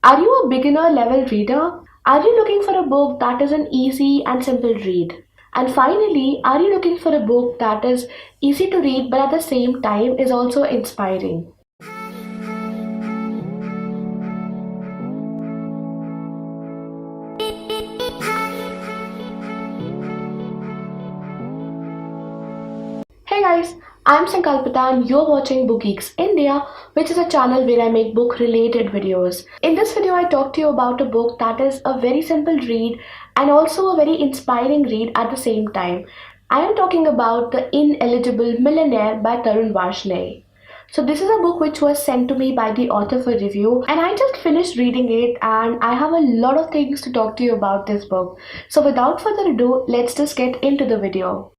Are you a beginner level reader? Are you looking for a book that is an easy and simple read? And finally, are you looking for a book that is easy to read but at the same time is also inspiring? Hey guys, I'm Sankalpita and you're watching BookGeeks India, which is a channel where I make book related videos. In this video, I talk to you about a book that is a very simple read and also a very inspiring read at the same time. I am talking about The Inelligible Millionaire by Tarun Varshney. So this is a book which was sent to me by the author for review and I just finished reading it and I have a lot of things to talk to you about this book. So without further ado, let's just get into the video.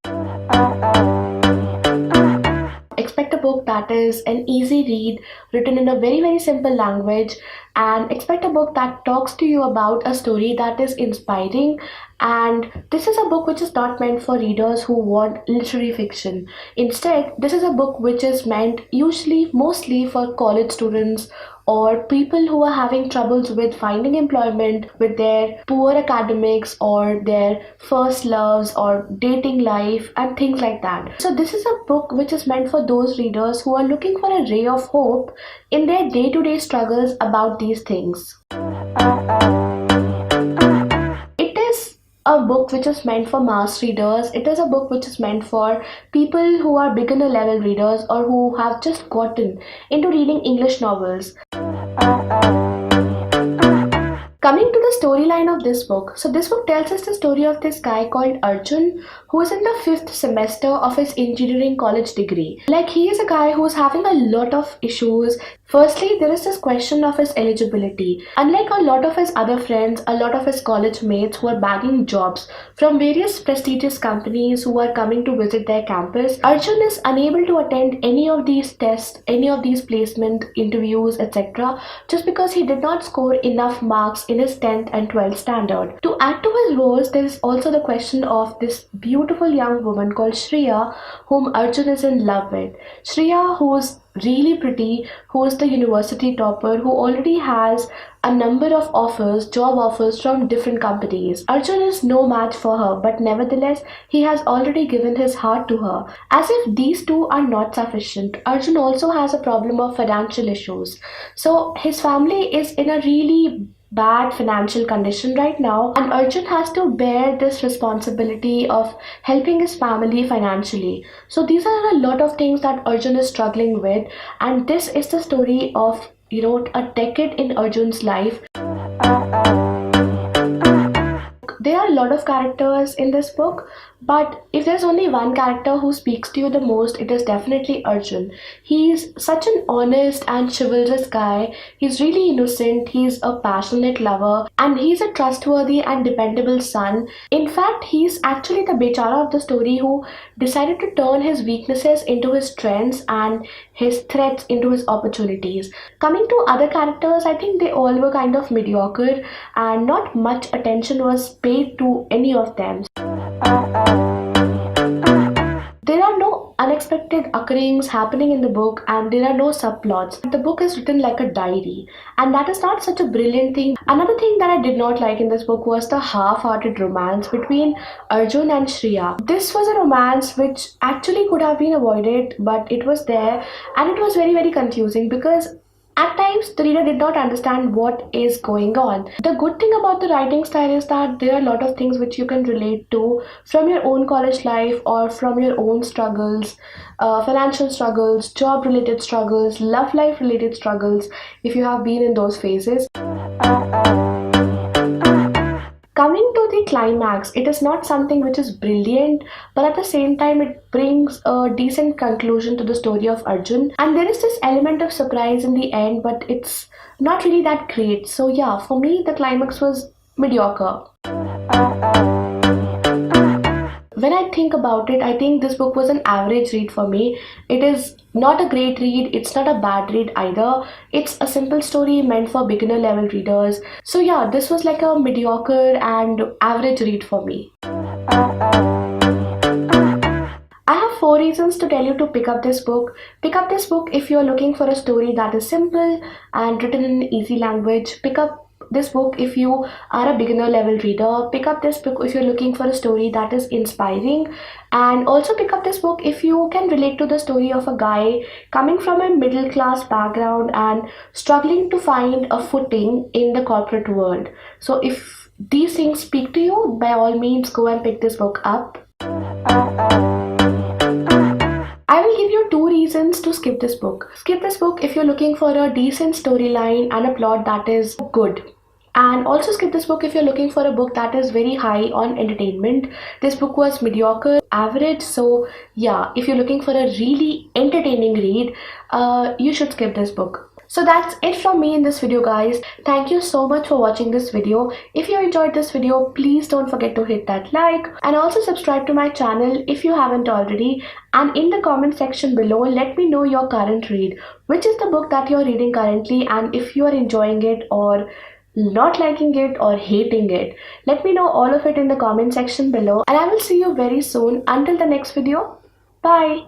Expect a book that is an easy read, written in a very simple language, and expect a book that talks to you about a story that is inspiring. And this is a book which is not meant for readers who want literary fiction. Instead, this is a book which is meant mostly for college students or people who are having troubles with finding employment, with their poor academics or their first loves or dating life and things like that. So this is a book which is meant for those readers who are looking for a ray of hope in their day-to-day struggles about these things. It is a book which is meant for mass readers. It is a book which is meant for people who are beginner level readers or who have just gotten into reading English novels. Coming to the storyline of this book, so this book tells us the story of this guy called Arjun who is in the 5th semester of his engineering college degree. Like, he is a guy who is having a lot of issues. Firstly, there is this question of his eligibility. Unlike a lot of his other friends, a lot of his college mates who are bagging jobs from various prestigious companies who are coming to visit their campus, Arjun is unable to attend any of these tests, any of these placement interviews, etc. just because he did not score enough marks in his 10th and 12th standard. To add to his woes, there is also the question of this beautiful young woman called Shreya, whom Arjun is in love with. Shreya, who is really pretty, who is the university topper, who already has a number of offers, job offers from different companies. Arjun is no match for her, but nevertheless, he has already given his heart to her. As if these two are not sufficient, Arjun also has a problem of financial issues. So his family is in a really bad financial condition right now, and Arjun has to bear this responsibility of helping his family financially. So these are a lot of things that Arjun is struggling with, and this is the story of a decade in Arjun's life. There are a lot of characters in this book, but if there's only one character who speaks to you the most, it is definitely Arjun. He's such an honest and chivalrous guy. He's really innocent, he's a passionate lover, and he's a trustworthy and dependable son. In fact, he's actually the bechara of the story who decided to turn his weaknesses into his strengths and his threats into his opportunities. Coming to other characters, I think they all were kind of mediocre and not much attention was paid to any of them. There are no unexpected occurrences happening in the book and there are no subplots. The book is written like a diary, and that is not such a brilliant thing. Another thing that I did not like in this book was the half-hearted romance between Arjun and Shreya. This was a romance which actually could have been avoided, but it was there and it was very confusing because at times, the reader did not understand what is going on. The good thing about the writing style is that there are a lot of things which you can relate to from your own college life or from your own struggles, financial struggles, job-related struggles, love life-related struggles, if you have been in those phases. Coming to the climax, it is not something which is brilliant, but at the same time it brings a decent conclusion to the story of Arjun. And there is this element of surprise in the end, but it's not really that great. So yeah, for me the climax was mediocre. When I think about it, I think this book was an average read for me. It is not a great read, it's not a bad read either. It's a simple story meant for beginner level readers. So yeah, this was like a mediocre and average read for me. I have 4 reasons to tell you to pick up this book. Pick up this book if you're looking for a story that is simple and written in easy language. Pick up this book if you are a beginner level reader. Pick up this book if you're looking for a story that is inspiring. And also pick up this book if you can relate to the story of a guy coming from a middle class background and struggling to find a footing in the corporate world. So if these things speak to you, by all means go and pick this book up. I will give you 2 reasons to skip this book. Skip this book if you're looking for a decent storyline and a plot that is good. And also skip this book if you're looking for a book that is very high on entertainment. This book was mediocre, average, so yeah, if you're looking for a really entertaining read, you should skip this book. So that's it from me in this video, guys. Thank you so much for watching this video. If you enjoyed this video, please don't forget to hit that like and also subscribe to my channel if you haven't already. And in the comment section below, let me know your current read. Which is the book that you're reading currently, and if you are enjoying it or not liking it or hating it. Let me know all of it in the comment section below, and I will see you very soon. Until the next video, bye.